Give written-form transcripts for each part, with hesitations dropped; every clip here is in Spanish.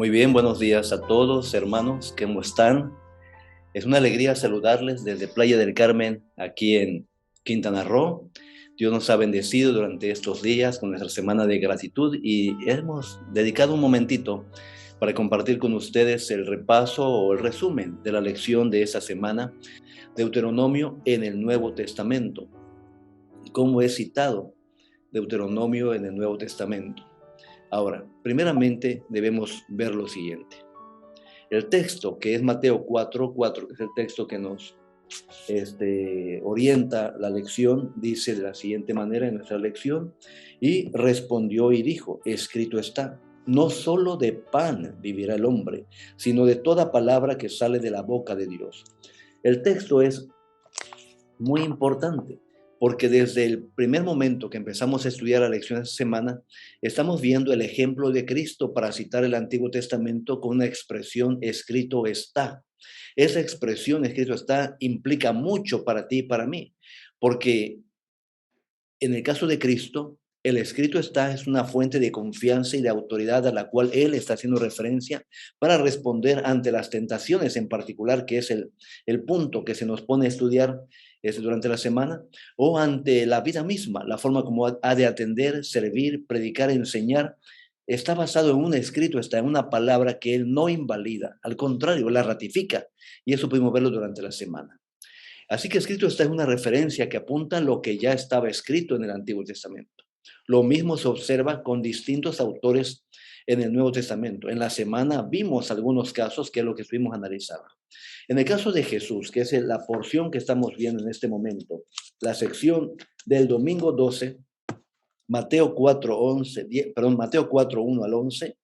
Muy bien, buenos días a todos, hermanos, ¿cómo están? Es una alegría saludarles desde Playa del Carmen, aquí en Quintana Roo. Dios nos ha bendecido durante estos días con nuestra semana de gratitud y hemos dedicado un momentito para compartir con ustedes el repaso o el resumen de la lección de esa semana, Deuteronomio en el Nuevo Testamento. ¿Cómo es citado Deuteronomio en el Nuevo Testamento? Ahora, primeramente debemos ver lo siguiente. El texto, que es Mateo 4:4, que es el texto que nos orienta la lección, dice de la siguiente manera en nuestra lección: y respondió y dijo, escrito está, no solo de pan vivirá el hombre, sino de toda palabra que sale de la boca de Dios. El texto es muy importante, porque desde el primer momento que empezamos a estudiar la lección de esta semana, estamos viendo el ejemplo de Cristo para citar el Antiguo Testamento con una expresión escrito está. Esa expresión escrito está implica mucho para ti y para mí, porque en el caso de Cristo, el escrito está es una fuente de confianza y de autoridad a la cual Él está haciendo referencia para responder ante las tentaciones en particular, que es el punto que se nos pone a estudiar durante la semana, o ante la vida misma, la forma como ha de atender, servir, predicar, enseñar. Está basado en un escrito, está en una palabra que Él no invalida, al contrario, la ratifica. Y eso pudimos verlo durante la semana. Así que escrito está en una referencia que apunta a lo que ya estaba escrito en el Antiguo Testamento. Lo mismo se observa con distintos autores en el Nuevo Testamento. En la semana vimos algunos casos que es lo que estuvimos analizando. En el caso de Jesús, que es la porción que estamos viendo en este momento, la sección del domingo 12, Mateo 4:11, Mateo 4:1 al 11,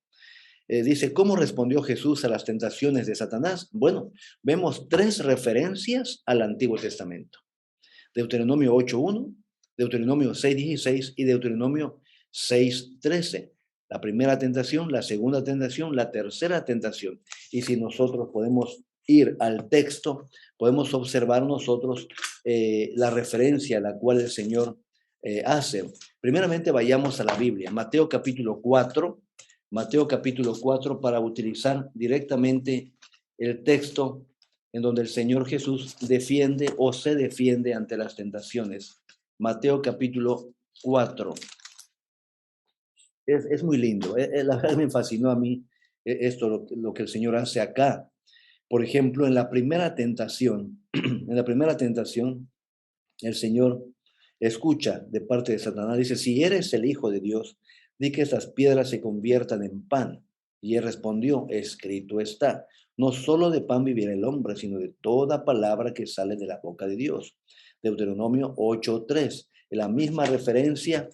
dice, ¿cómo respondió Jesús a las tentaciones de Satanás? Bueno, vemos tres referencias al Antiguo Testamento. Deuteronomio 8:1, Deuteronomio 6:16 y Deuteronomio 6:13. La primera tentación, la segunda tentación, la tercera tentación. Y si nosotros podemos ir al texto, podemos observar nosotros la referencia a la cual el Señor hace. Primeramente vayamos a la Biblia, Mateo capítulo 4, para utilizar directamente el texto en donde el Señor Jesús defiende o se defiende ante las tentaciones. Mateo capítulo 4. Es muy lindo. La verdad me fascinó a mí esto, lo que el Señor hace acá. Por ejemplo, en la primera tentación, el Señor escucha de parte de Satanás, dice, si eres el Hijo de Dios, di que estas piedras se conviertan en pan. Y él respondió, escrito está, no solo de pan vivirá el hombre, sino de toda palabra que sale de la boca de Dios. Deuteronomio 8:3, la misma referencia,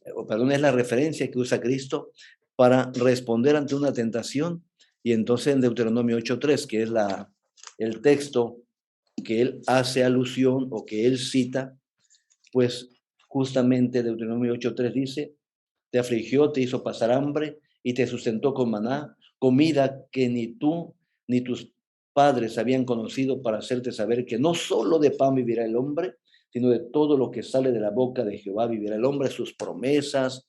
es la referencia que usa Cristo para responder ante una tentación. Y entonces en Deuteronomio 8:3, que es el texto que él hace alusión o que él cita, pues justamente Deuteronomio 8:3 dice, te afligió, te hizo pasar hambre y te sustentó con maná, comida que ni tú ni tus padres habían conocido, para hacerte saber que no solo de pan vivirá el hombre, sino de todo lo que sale de la boca de Jehová vivirá el hombre, sus promesas,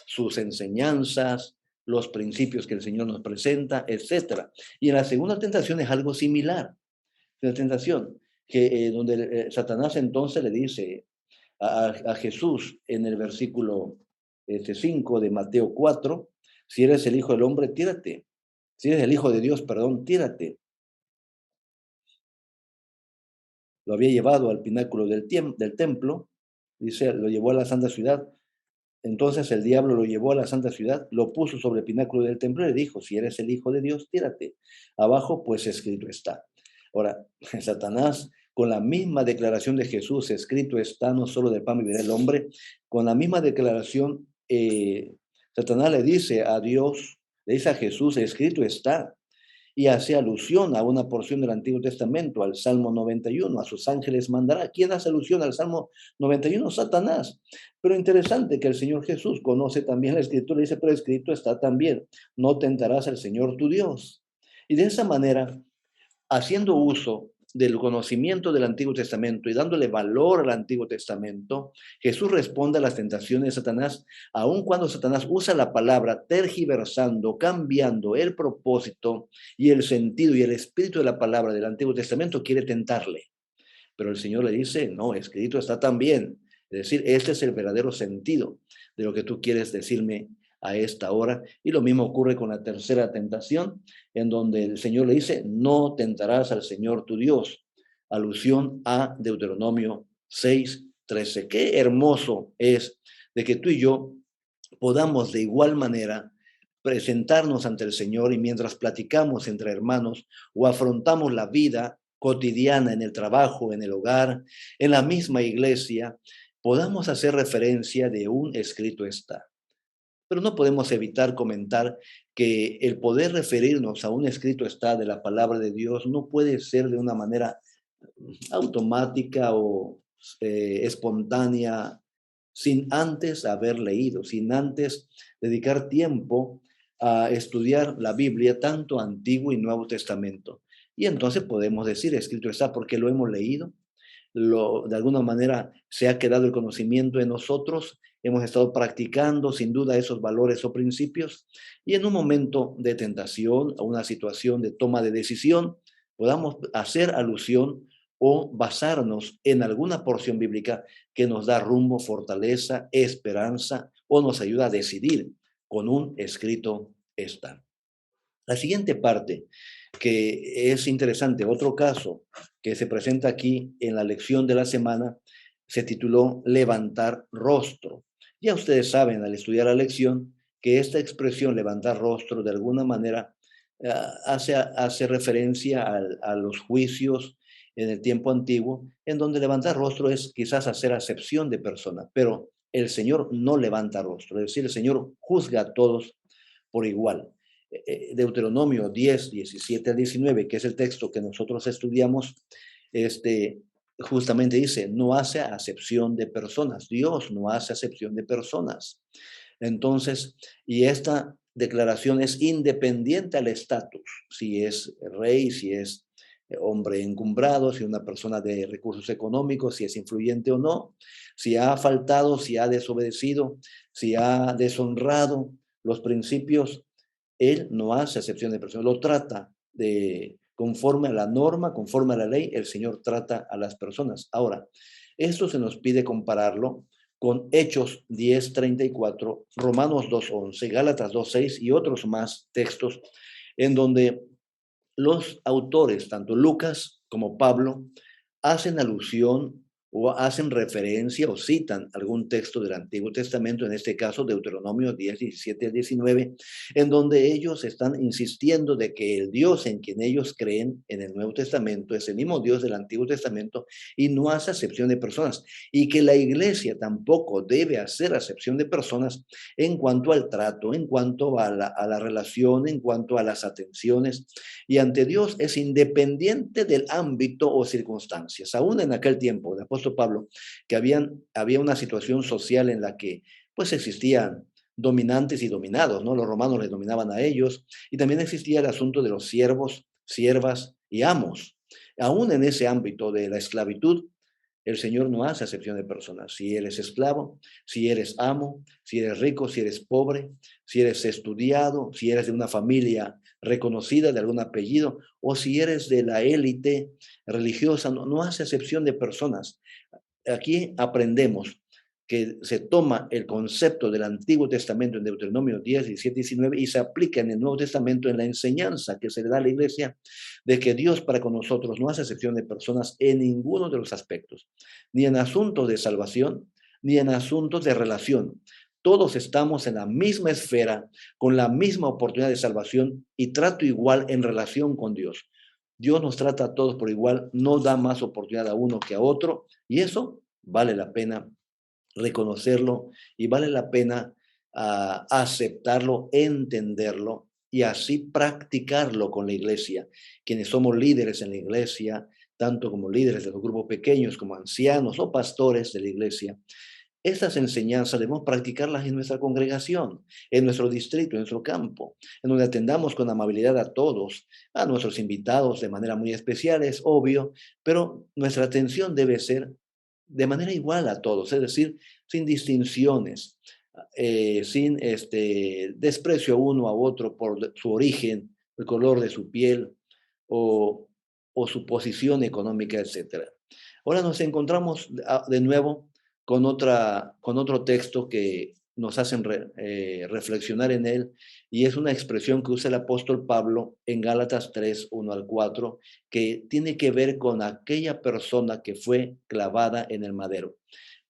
sus enseñanzas, los principios que el Señor nos presenta, etcétera. Y en la segunda tentación es algo similar. La tentación que donde Satanás entonces le dice a Jesús en el versículo 5 de Mateo 4, si eres el Hijo del Hombre, tírate. Si eres el Hijo de Dios, perdón, tírate. Lo había llevado al pináculo del templo, dice, lo llevó a la santa ciudad. Entonces el diablo lo llevó a la santa ciudad, lo puso sobre el pináculo del templo y le dijo, si eres el Hijo de Dios, tírate. Abajo, pues escrito está. Ahora, Satanás, con la misma declaración de Jesús, escrito está, no solo de pan vivirá el hombre, con la misma declaración, Satanás le dice a Dios, le dice a Jesús, escrito está, y hace alusión a una porción del Antiguo Testamento, al Salmo 91, a sus ángeles mandará. ¿Quién hace alusión al Salmo 91? Satanás. Pero interesante que el Señor Jesús conoce también la Escritura, dice, pero escrito está también, no tentarás al Señor tu Dios. Y de esa manera, haciendo uso del conocimiento del Antiguo Testamento y dándole valor al Antiguo Testamento, Jesús responde a las tentaciones de Satanás, aun cuando Satanás usa la palabra tergiversando, cambiando el propósito y el sentido y el espíritu de la palabra del Antiguo Testamento, quiere tentarle. Pero el Señor le dice, no, escrito está también. Es decir, este es el verdadero sentido de lo que tú quieres decirme a esta hora. Y lo mismo ocurre con la tercera tentación, en donde el Señor le dice, no tentarás al Señor tu Dios. Alusión a Deuteronomio 6:13. Qué hermoso es de que tú y yo podamos de igual manera presentarnos ante el Señor y mientras platicamos entre hermanos o afrontamos la vida cotidiana en el trabajo, en el hogar, en la misma iglesia, podamos hacer referencia de un escrito está. Pero no podemos evitar comentar que el poder referirnos a un escrito está de la palabra de Dios no puede ser de una manera automática o espontánea, sin antes haber leído, sin antes dedicar tiempo a estudiar la Biblia, tanto Antiguo y Nuevo Testamento. Y entonces podemos decir, escrito está porque lo hemos leído, de alguna manera se ha quedado el conocimiento en nosotros, hemos estado practicando sin duda esos valores o principios y en un momento de tentación, a una situación de toma de decisión, podamos hacer alusión o basarnos en alguna porción bíblica que nos da rumbo, fortaleza, esperanza o nos ayuda a decidir con un escrito está. La siguiente parte que es interesante, otro caso que se presenta aquí en la lección de la semana, se tituló Levantar rostro. Ya ustedes saben al estudiar la lección que esta expresión levantar rostro de alguna manera hace referencia a los juicios en el tiempo antiguo, en donde levantar rostro es quizás hacer acepción de persona, pero el Señor no levanta rostro, es decir, el Señor juzga a todos por igual. Deuteronomio 10, 17 al 19, que es el texto que nosotros estudiamos, justamente dice, no hace acepción de personas. Dios no hace acepción de personas. Entonces, y esta declaración es independiente al estatus, si es rey, si es hombre encumbrado, si es una persona de recursos económicos, si es influyente o no, si ha faltado, si ha desobedecido, si ha deshonrado los principios. Él no hace acepción de personas, lo trata de conforme a la norma, conforme a la ley, el Señor trata a las personas. Ahora, esto se nos pide compararlo con Hechos 10:34, Romanos 2:11, Gálatas 2:6 y otros más textos en donde los autores, tanto Lucas como Pablo, hacen alusión o hacen referencia o citan algún texto del Antiguo Testamento, en este caso Deuteronomio 10, 17 al 19, en donde ellos están insistiendo de que el Dios en quien ellos creen en el Nuevo Testamento es el mismo Dios del Antiguo Testamento y no hace acepción de personas, y que la iglesia tampoco debe hacer acepción de personas en cuanto al trato, en cuanto a la relación, en cuanto a las atenciones, y ante Dios es independiente del ámbito o circunstancias. Aún en aquel tiempo, el apóstol Pablo, que había una situación social en la que pues existían dominantes y dominados, ¿no? Los romanos les dominaban a ellos y también existía el asunto de los siervos, siervas y amos. Aún en ese ámbito de la esclavitud, el Señor no hace acepción de personas. Si eres esclavo, si eres amo, si eres rico, si eres pobre, si eres estudiado, si eres de una familia reconocida de algún apellido o si eres de la élite religiosa, no hace acepción de personas. Aquí aprendemos que se toma el concepto del Antiguo Testamento en Deuteronomio 10, 17, 19 y se aplica en el Nuevo Testamento en la enseñanza que se le da a la iglesia de que Dios para con nosotros no hace excepción de personas en ninguno de los aspectos, ni en asuntos de salvación, ni en asuntos de relación. Todos estamos en la misma esfera, con la misma oportunidad de salvación y trato igual en relación con Dios. Dios nos trata a todos por igual, no da más oportunidad a uno que a otro, y eso vale la pena reconocerlo y vale la pena aceptarlo, entenderlo y así practicarlo con la iglesia. Quienes somos líderes en la iglesia, tanto como líderes de los grupos pequeños, como ancianos o pastores de la iglesia, Estas enseñanzas debemos practicarlas en nuestra congregación, en nuestro distrito, en nuestro campo, en donde atendamos con amabilidad a todos, a nuestros invitados de manera muy especial, es obvio, pero nuestra atención debe ser de manera igual a todos, es decir, sin distinciones, sin desprecio a uno a otro por su origen, el color de su piel o, o su posición económica, etcétera. Ahora nos encontramos de nuevo con otro texto que nos hacen reflexionar en él, y es una expresión que usa el apóstol Pablo en Gálatas 3, 1 al 4, que tiene que ver con aquella persona que fue clavada en el madero.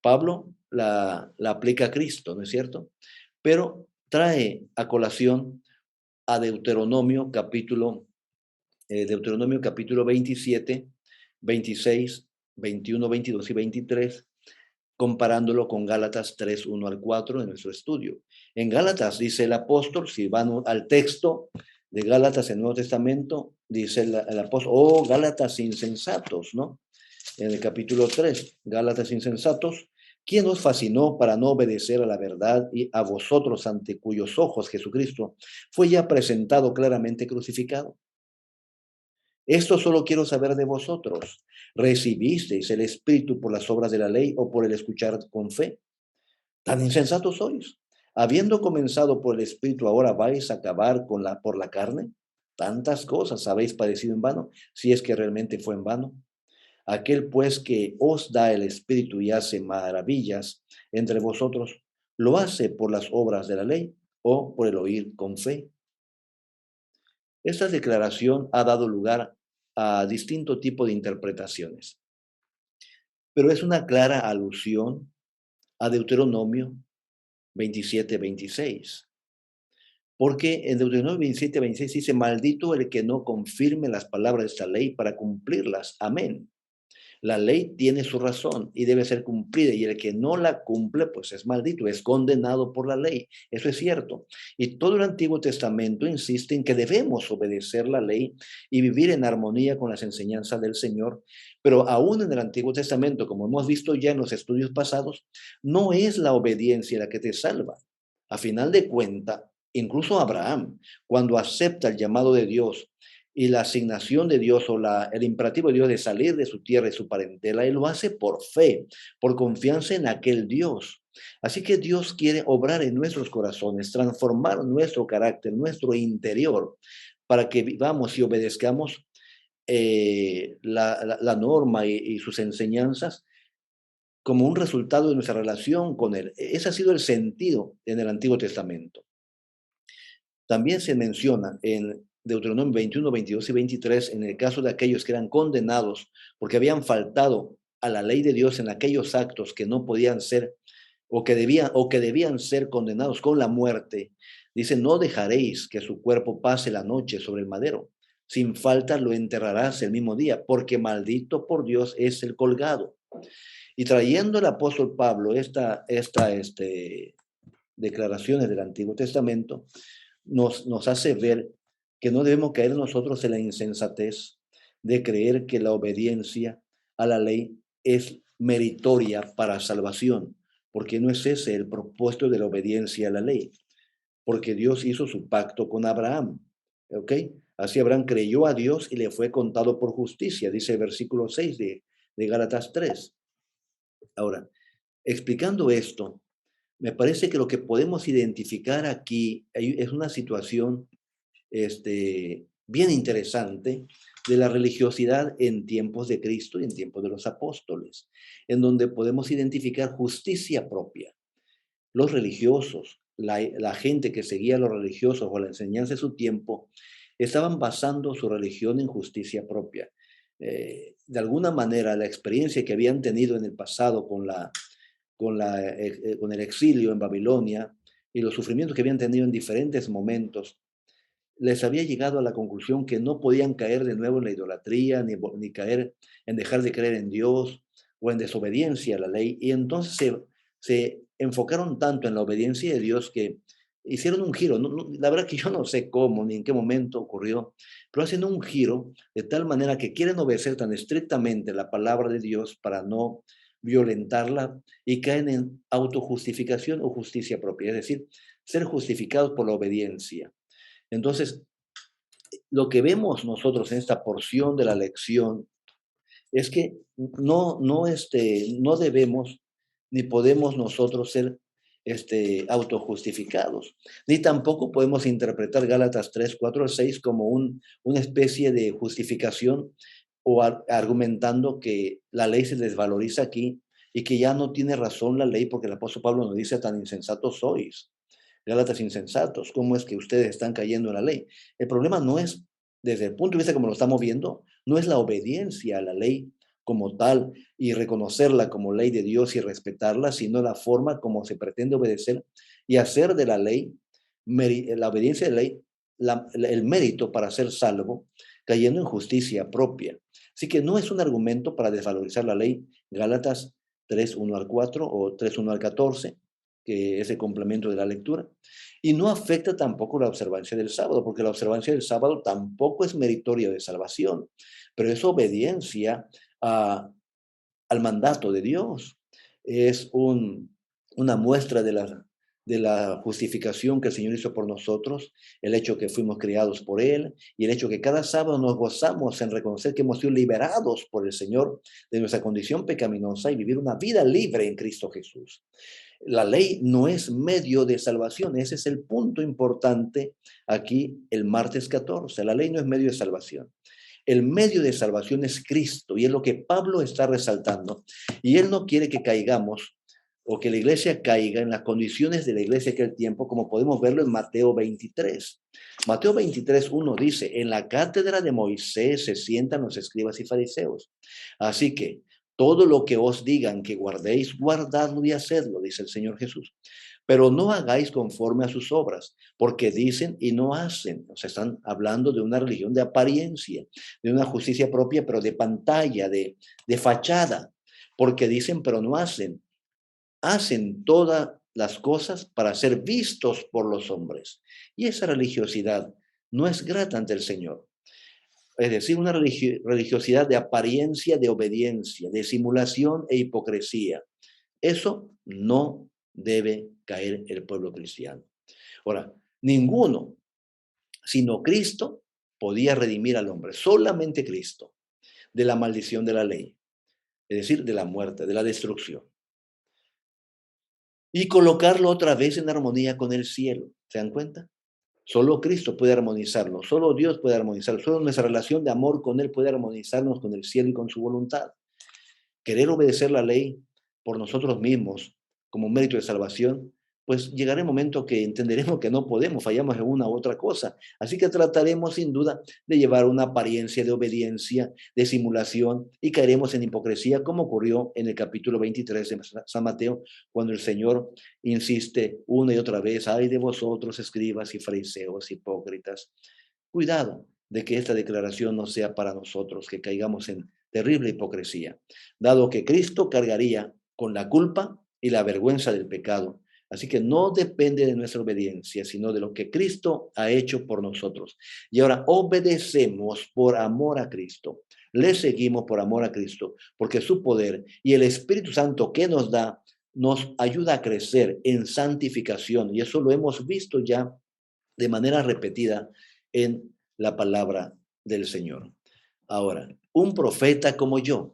Pablo la aplica a Cristo, ¿no es cierto? Pero trae a colación a Deuteronomio capítulo 27, 26, 21, 22 y 23, comparándolo con Gálatas 3, 1 al 4 en nuestro estudio. En Gálatas dice el apóstol, si van al texto de Gálatas en el Nuevo Testamento, dice el apóstol, oh Gálatas insensatos, ¿no? En el capítulo 3, Gálatas insensatos, ¿quién os fascinó para no obedecer a la verdad y a vosotros ante cuyos ojos Jesucristo fue ya presentado claramente crucificado? Esto solo quiero saber de vosotros. ¿Recibisteis el Espíritu por las obras de la ley o por el escuchar con fe? Tan insensatos sois. Habiendo comenzado por el Espíritu, ahora vais a acabar por la carne. Tantas cosas habéis padecido en vano, si es que realmente fue en vano. Aquel pues que os da el Espíritu y hace maravillas entre vosotros, ¿lo hace por las obras de la ley o por el oír con fe? Esta declaración ha dado lugar a distinto tipo de interpretaciones, pero es una clara alusión a Deuteronomio 27, 26. Porque en Deuteronomio 27, 26 dice, maldito el que no confirme las palabras de esta ley para cumplirlas. Amén. La ley tiene su razón y debe ser cumplida, y el que no la cumple, pues es maldito, es condenado por la ley. Eso es cierto. Y todo el Antiguo Testamento insiste en que debemos obedecer la ley y vivir en armonía con las enseñanzas del Señor. Pero aún en el Antiguo Testamento, como hemos visto ya en los estudios pasados, no es la obediencia la que te salva. A final de cuentas, incluso Abraham, cuando acepta el llamado de Dios y la asignación de Dios o el imperativo de Dios de salir de su tierra y su parentela, él lo hace por fe, por confianza en aquel Dios. Así que Dios quiere obrar en nuestros corazones, transformar nuestro carácter, nuestro interior, para que vivamos y obedezcamos la norma y sus enseñanzas como un resultado de nuestra relación con Él. Ese ha sido el sentido en el Antiguo Testamento. También se menciona en Deuteronomio 21, 22 y 23, en el caso de aquellos que eran condenados porque habían faltado a la ley de Dios en aquellos actos que no podían ser o que debían ser condenados con la muerte. Dice, no dejaréis que su cuerpo pase la noche sobre el madero. Sin falta lo enterrarás el mismo día, porque maldito por Dios es el colgado. Y trayendo el apóstol Pablo declaraciones del Antiguo Testamento, nos hace ver que no debemos caer nosotros en la insensatez de creer que la obediencia a la ley es meritoria para salvación, porque no es ese el propósito de la obediencia a la ley, porque Dios hizo su pacto con Abraham, ¿ok? Así Abraham creyó a Dios y le fue contado por justicia, dice el versículo 6 de Gálatas 3. Ahora, explicando esto, me parece que lo que podemos identificar aquí es una situación bien interesante de la religiosidad en tiempos de Cristo y en tiempos de los apóstoles, en donde podemos identificar justicia propia. Los religiosos, la gente que seguía a los religiosos o la enseñanza de su tiempo, estaban basando su religión en justicia propia. De alguna manera, la experiencia que habían tenido en el pasado con el exilio en Babilonia y los sufrimientos que habían tenido en diferentes momentos, les había llegado a la conclusión que no podían caer de nuevo en la idolatría, ni caer en dejar de creer en Dios o en desobediencia a la ley. Y entonces se enfocaron tanto en la obediencia de Dios que hicieron un giro. La verdad que yo no sé cómo ni en qué momento ocurrió, pero hacen un giro de tal manera que quieren obedecer tan estrictamente la palabra de Dios para no violentarla y caen en autojustificación o justicia propia, es decir, ser justificados por la obediencia. Entonces, lo que vemos nosotros en esta porción de la lección es que no debemos ni podemos nosotros ser autojustificados, ni tampoco podemos interpretar Gálatas 3 4 al 6 como una especie de justificación o argumentando que la ley se desvaloriza aquí y que ya no tiene razón la ley porque el apóstol Pablo nos dice tan insensatos sois. Gálatas insensatos, ¿cómo es que ustedes están cayendo en la ley? El problema no es, desde el punto de vista como lo estamos viendo, no es la obediencia a la ley como tal y reconocerla como ley de Dios y respetarla, sino la forma como se pretende obedecer y hacer de la ley, la obediencia de la ley, el mérito para ser salvo, cayendo en justicia propia. Así que no es un argumento para desvalorizar la ley. Gálatas 3, 1 al 4 o 3, 1 al 14, que es el complemento de la lectura. Y no afecta tampoco la observancia del sábado, porque la observancia del sábado tampoco es meritoria de salvación, pero es obediencia al mandato de Dios. Es una muestra de la justificación que el Señor hizo por nosotros, el hecho que fuimos criados por Él y el hecho que cada sábado nos gozamos en reconocer que hemos sido liberados por el Señor de nuestra condición pecaminosa y vivir una vida libre en Cristo Jesús. La ley no es medio de salvación, ese es el punto importante aquí el martes 14. La ley no es medio de salvación. El medio de salvación es Cristo y es lo que Pablo está resaltando. Y él no quiere que caigamos o que la iglesia caiga en las condiciones de la iglesia de aquel tiempo, como podemos verlo en Mateo 23. Mateo 23, 1 dice, en la cátedra de Moisés se sientan los escribas y fariseos. Así que todo lo que os digan que guardéis, guardadlo y hacedlo, dice el Señor Jesús. Pero no hagáis conforme a sus obras, porque dicen y no hacen. O sea, están hablando de una religión de apariencia, de una justicia propia, pero de pantalla, de fachada, porque dicen pero no hacen. Hacen todas las cosas para ser vistos por los hombres. Y esa religiosidad no es grata ante el Señor. Es decir, una religiosidad de apariencia, de obediencia, de simulación e hipocresía. Eso no debe caer el pueblo cristiano. Ahora, ninguno, sino Cristo, podía redimir al hombre. Solamente Cristo, de la maldición de la ley, es decir, de la muerte, de la destrucción. Y colocarlo otra vez en armonía con el cielo. ¿Se dan cuenta? Solo Cristo puede armonizarlo, solo Dios puede armonizarlo, solo nuestra relación de amor con Él puede armonizarnos con el cielo y con su voluntad. Querer obedecer la ley por nosotros mismos como mérito de salvación, pues llegará el momento que entenderemos que no podemos, fallamos en una u otra cosa. Así que trataremos sin duda de llevar una apariencia de obediencia, de simulación y caeremos en hipocresía, como ocurrió en el capítulo 23 de San Mateo, cuando el Señor insiste una y otra vez, ay de vosotros, escribas y fariseos hipócritas. Cuidado de que esta declaración no sea para nosotros, que caigamos en terrible hipocresía, dado que Cristo cargaría con la culpa y la vergüenza del pecado. Así que no depende de nuestra obediencia, sino de lo que Cristo ha hecho por nosotros. Y ahora obedecemos por amor a Cristo. Le seguimos por amor a Cristo, porque su poder y el Espíritu Santo que nos da nos ayuda a crecer en santificación. Y eso lo hemos visto ya de manera repetida en la palabra del Señor. Ahora, un profeta como yo,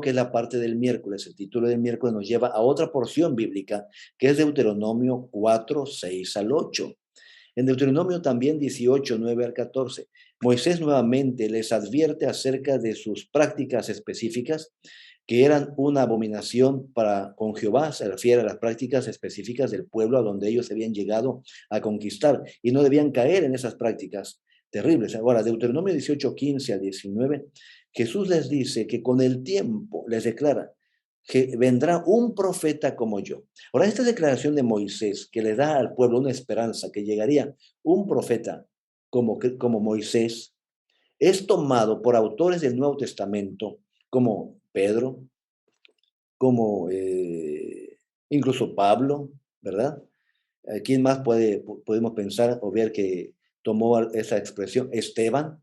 que es la parte del miércoles, el título del miércoles nos lleva a otra porción bíblica, que es Deuteronomio 4, 6 al 8. En Deuteronomio también 18, 9 al 14, Moisés nuevamente les advierte acerca de sus prácticas específicas que eran una abominación con Jehová, se refiere a las prácticas específicas del pueblo a donde ellos habían llegado a conquistar y no debían caer en esas prácticas terribles. Ahora, Deuteronomio 18, 15 al 19, Jesús les dice que con el tiempo, les declara, que vendrá un profeta como yo. Ahora, esta declaración de Moisés que le da al pueblo una esperanza, que llegaría un profeta como Moisés, es tomado por autores del Nuevo Testamento como Pedro, como incluso Pablo, ¿verdad? ¿Quién más podemos pensar o ver que tomó esa expresión? Esteban.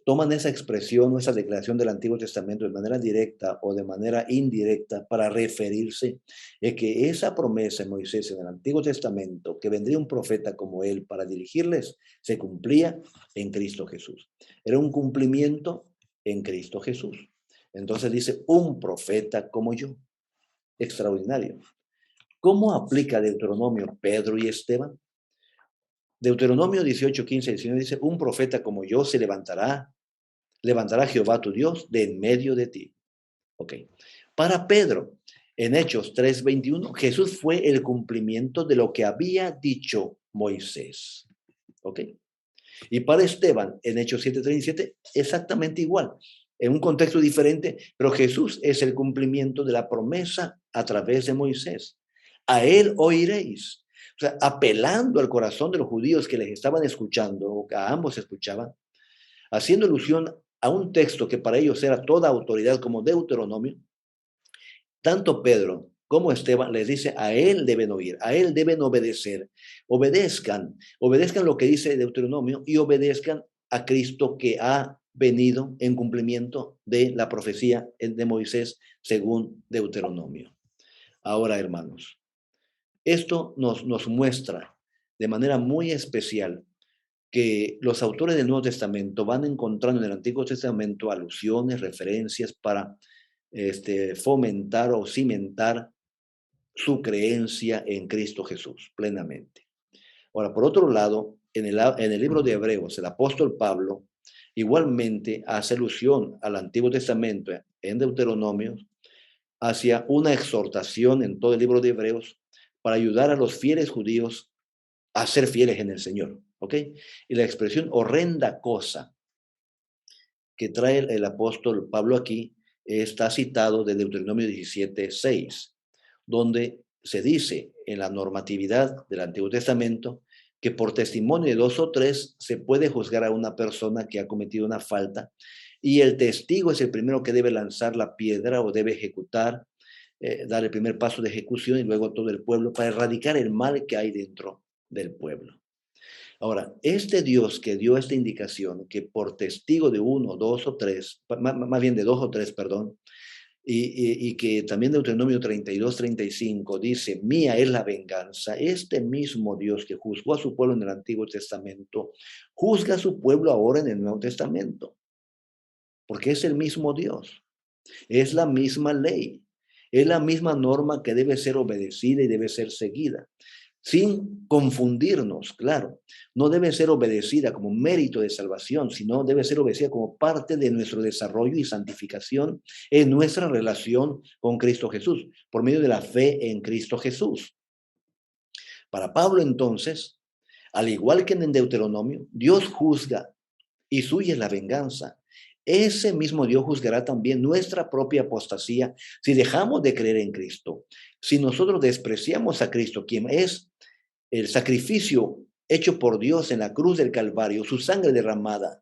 toman esa expresión o esa declaración del Antiguo Testamento de manera directa o de manera indirecta para referirse a que esa promesa de Moisés en el Antiguo Testamento, que vendría un profeta como él para dirigirles, se cumplía en Cristo Jesús. Era un cumplimiento en Cristo Jesús. Entonces dice, un profeta como yo. Extraordinario. ¿Cómo aplica Deuteronomio Pedro y Esteban? Deuteronomio 18, 15, 19 dice, un profeta como yo se levantará Jehová tu Dios de en medio de ti. Ok. Para Pedro, en Hechos 3:21, Jesús fue el cumplimiento de lo que había dicho Moisés. Ok. Y para Esteban, en Hechos 7:37, exactamente igual. En un contexto diferente, pero Jesús es el cumplimiento de la promesa a través de Moisés. A él oiréis. O sea, apelando al corazón de los judíos que les estaban escuchando, o que a ambos escuchaban, haciendo alusión a un texto que para ellos era toda autoridad como Deuteronomio, tanto Pedro como Esteban les dice, a él deben oír, a él deben obedecer, obedezcan lo que dice Deuteronomio y obedezcan a Cristo que ha venido en cumplimiento de la profecía de Moisés según Deuteronomio. Ahora, hermanos, esto nos muestra de manera muy especial que los autores del Nuevo Testamento van encontrando en el Antiguo Testamento alusiones, referencias para fomentar o cimentar su creencia en Cristo Jesús plenamente. Ahora, por otro lado, en el libro de Hebreos, el apóstol Pablo igualmente hace alusión al Antiguo Testamento en Deuteronomio hacia una exhortación en todo el libro de Hebreos para ayudar a los fieles judíos a ser fieles en el Señor. ¿Ok? Y la expresión horrenda cosa que trae el apóstol Pablo aquí está citado de Deuteronomio 17:6, donde se dice en la normatividad del Antiguo Testamento que por testimonio de 2 o 3 se puede juzgar a una persona que ha cometido una falta y el testigo es el primero que debe lanzar la piedra o debe ejecutar, dar el primer paso de ejecución y luego todo el pueblo para erradicar el mal que hay dentro del pueblo. Ahora, este Dios que dio esta indicación, que por testigo de 1, 2 o 3, más bien de 2 o 3, perdón, y que también Deuteronomio 32, 35 dice, mía es la venganza, este mismo Dios que juzgó a su pueblo en el Antiguo Testamento, juzga a su pueblo ahora en el Nuevo Testamento, porque es el mismo Dios, es la misma ley, es la misma norma que debe ser obedecida y debe ser seguida sin confundirnos, claro. No debe ser obedecida como mérito de salvación, sino debe ser obedecida como parte de nuestro desarrollo y santificación en nuestra relación con Cristo Jesús, por medio de la fe en Cristo Jesús. Para Pablo, entonces, al igual que en Deuteronomio, Dios juzga y suya es la venganza. Ese mismo Dios juzgará también nuestra propia apostasía si dejamos de creer en Cristo. Si nosotros despreciamos a Cristo, quien es el sacrificio hecho por Dios en la cruz del Calvario, su sangre derramada,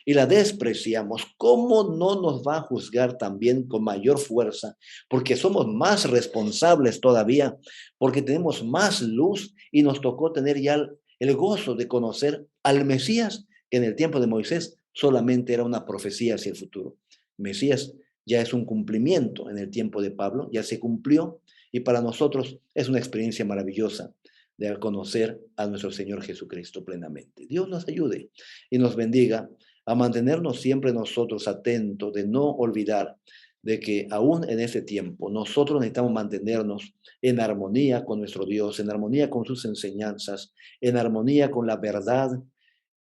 y la despreciamos, ¿cómo no nos va a juzgar también con mayor fuerza? Porque somos más responsables todavía, porque tenemos más luz y nos tocó tener ya el gozo de conocer al Mesías, que en el tiempo de Moisés solamente era una profecía hacia el futuro. Mesías ya es un cumplimiento en el tiempo de Pablo, ya se cumplió y para nosotros es una experiencia maravillosa de conocer a nuestro Señor Jesucristo plenamente. Dios nos ayude y nos bendiga a mantenernos siempre nosotros atentos, de no olvidar de que aún en este tiempo nosotros necesitamos mantenernos en armonía con nuestro Dios, en armonía con sus enseñanzas, en armonía con la verdad,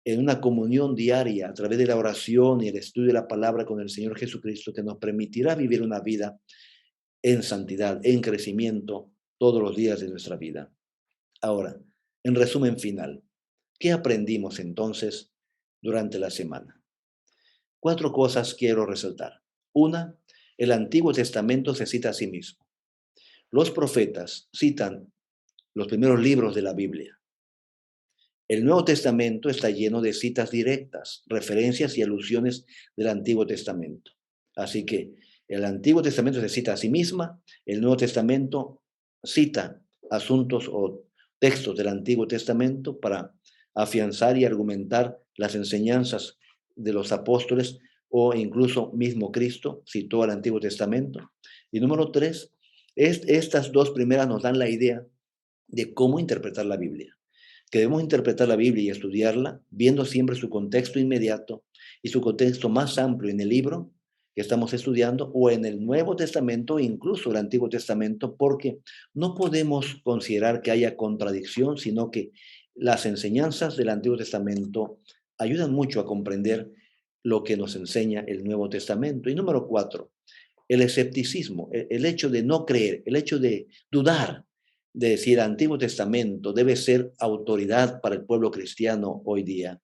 en una comunión diaria a través de la oración y el estudio de la palabra con el Señor Jesucristo que nos permitirá vivir una vida en santidad, en crecimiento todos los días de nuestra vida. Ahora, en resumen final, ¿qué aprendimos entonces durante la semana? 4 cosas quiero resaltar. Una, el Antiguo Testamento se cita a sí mismo. Los profetas citan los primeros libros de la Biblia. El Nuevo Testamento está lleno de citas directas, referencias y alusiones del Antiguo Testamento. Así que el Antiguo Testamento se cita a sí misma, el Nuevo Testamento cita asuntos o textos del Antiguo Testamento para afianzar y argumentar las enseñanzas de los apóstoles o incluso mismo Cristo citó al Antiguo Testamento. Y número tres, estas dos primeras nos dan la idea de cómo interpretar la Biblia, que debemos interpretar la Biblia y estudiarla viendo siempre su contexto inmediato y su contexto más amplio en el libro que estamos estudiando o en el Nuevo Testamento e incluso el Antiguo Testamento, porque no podemos considerar que haya contradicción, sino que las enseñanzas del Antiguo Testamento ayudan mucho a comprender lo que nos enseña el Nuevo Testamento. Y número cuatro, el escepticismo, el hecho de no creer, el hecho de dudar de si el Antiguo Testamento debe ser autoridad para el pueblo cristiano hoy día.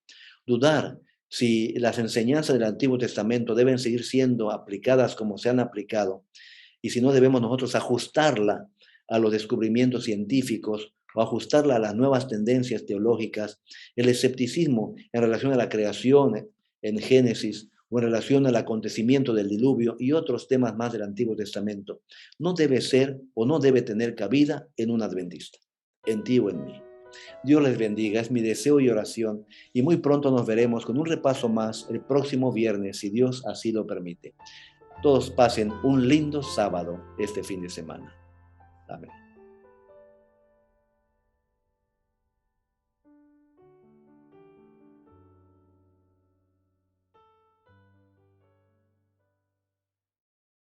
Dudar si las enseñanzas del Antiguo Testamento deben seguir siendo aplicadas como se han aplicado y si no debemos nosotros ajustarla a los descubrimientos científicos o ajustarla a las nuevas tendencias teológicas. El escepticismo en relación a la creación en Génesis o en relación al acontecimiento del diluvio y otros temas más del Antiguo Testamento, no debe ser o no debe tener cabida en un adventista, en ti o en mí. Dios les bendiga, es mi deseo y oración, y muy pronto nos veremos con un repaso más el próximo viernes, si Dios así lo permite. Todos pasen un lindo sábado este fin de semana. Amén.